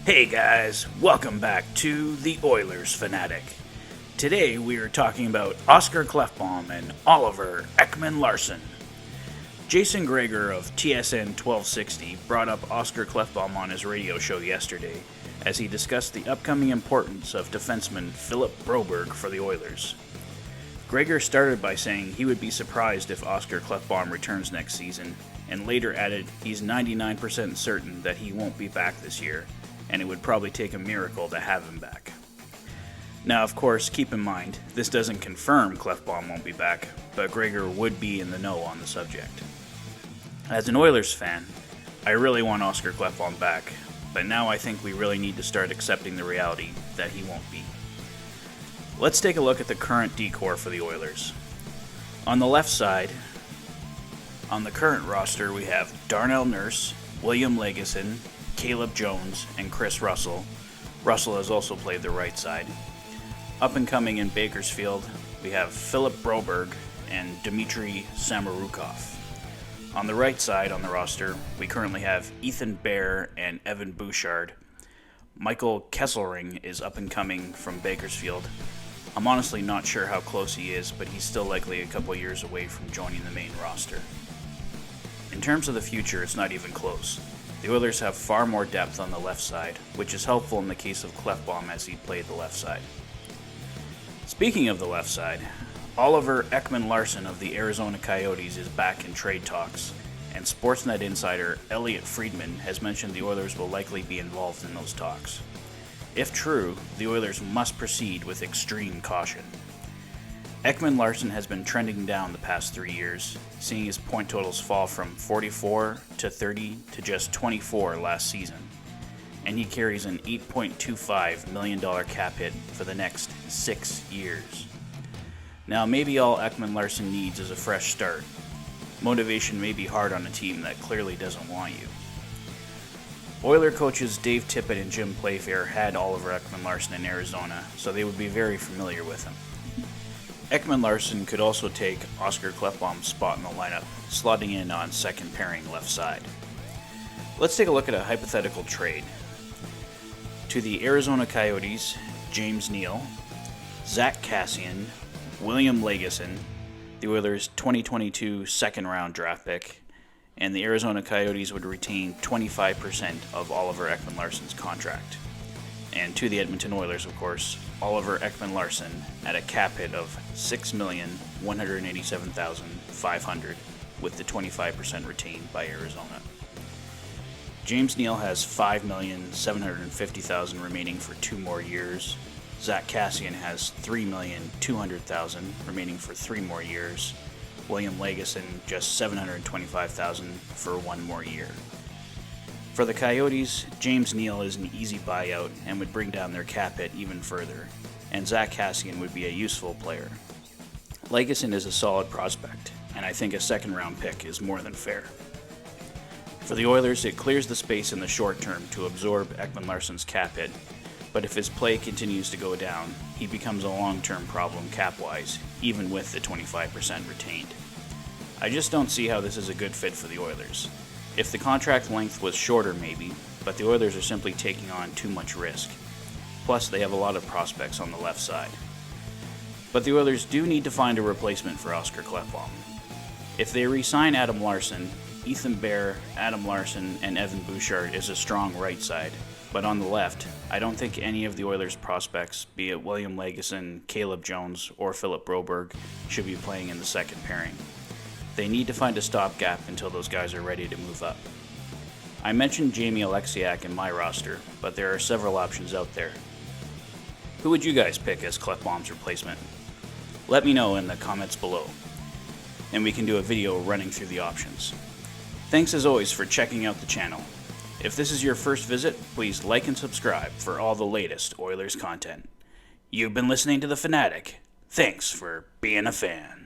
Hey guys, welcome back to the Oilers Fanatic. Today we are talking about Oscar Klefbom and Oliver Ekman-Larsson. Jason Greger of TSN 1260 brought up Oscar Klefbom on his radio show yesterday as he discussed the upcoming importance of defenseman Philip Broberg for the Oilers. Greger started by saying he would be surprised if Oscar Klefbom returns next season, and later added he's 99% certain that he won't be back this year, and it would probably take a miracle to have him back. Now, of course, keep in mind, this doesn't confirm Klefbom won't be back, but Greger would be in the know on the subject. As an Oilers fan, I really want Oscar Klefbom back, but now I think we really need to start accepting the reality that he won't be. Let's take a look at the current D-core for the Oilers. On the left side, on the current roster, we have Darnell Nurse, William Lagesson, Caleb Jones, and Chris Russell. Russell has also played the right side. Up and coming in Bakersfield, we have Philip Broberg and Dmitry Samorukov. On the right side on the roster, we currently have Ethan Bear and Evan Bouchard. Michael Kesselring is up and coming from Bakersfield. I'm honestly not sure how close he is, but he's still likely a couple years away from joining the main roster. In terms of the future, it's not even close. The Oilers have far more depth on the left side, which is helpful in the case of Klefbom as he played the left side. Speaking of the left side, Oliver Ekman-Larsson of the Arizona Coyotes is back in trade talks, and Sportsnet insider Elliot Friedman has mentioned the Oilers will likely be involved in those talks. If true, the Oilers must proceed with extreme caution. Ekman-Larsson has been trending down the past 3 years, seeing his point totals fall from 44 to 30 to just 24 last season, and he carries an $8.25 million cap hit for the next 6 years. Now, maybe all Ekman-Larsson needs is a fresh start. Motivation may be hard on a team that clearly doesn't want you. Oiler coaches Dave Tippett and Jim Playfair had Oliver Ekman-Larsson in Arizona, so they would be very familiar with him. Ekman-Larsson could also take Oscar Klefbom's spot in the lineup, slotting in on second pairing left side. Let's take a look at a hypothetical trade. To the Arizona Coyotes, James Neal, Zach Kassian, William Lagesson, the Oilers' 2022 second-round draft pick, and the Arizona Coyotes would retain 25% of Oliver Ekman-Larsson's contract. And to the Edmonton Oilers, of course, Oliver Ekman-Larsson at a cap hit of $6,187,500 with the 25% retained by Arizona. James Neal has $5,750,000 remaining for 2 more years. Zach Kassian has $3,200,000 remaining for 3 more years. William Lagesson just $725,000 for 1 more year. For the Coyotes, James Neal is an easy buyout and would bring down their cap hit even further, and Zach Kassian would be a useful player. Lagesson is a solid prospect, and I think a second-round pick is more than fair. For the Oilers, it clears the space in the short term to absorb Ekman-Larsson's cap hit, but if his play continues to go down, he becomes a long-term problem cap-wise, even with the 25% retained. I just don't see how this is a good fit for the Oilers. If the contract length was shorter, maybe, but the Oilers are simply taking on too much risk. Plus, they have a lot of prospects on the left side. But the Oilers do need to find a replacement for Oscar Klefbom. If they re-sign Adam Larsson, Ethan Bear, Adam Larsson, and Evan Bouchard is a strong right side. But on the left, I don't think any of the Oilers' prospects, be it William Lagesson, Caleb Jones, or Philip Broberg, should be playing in the second pairing. They need to find a stopgap until those guys are ready to move up. I mentioned Jamie Alexiak in my roster, but there are several options out there. Who would you guys pick as Klefbom's replacement? Let me know in the comments below, and we can do a video running through the options. Thanks as always for checking out the channel. If this is your first visit, please like and subscribe for all the latest Oilers content. You've been listening to The Fanatic. Thanks for being a fan.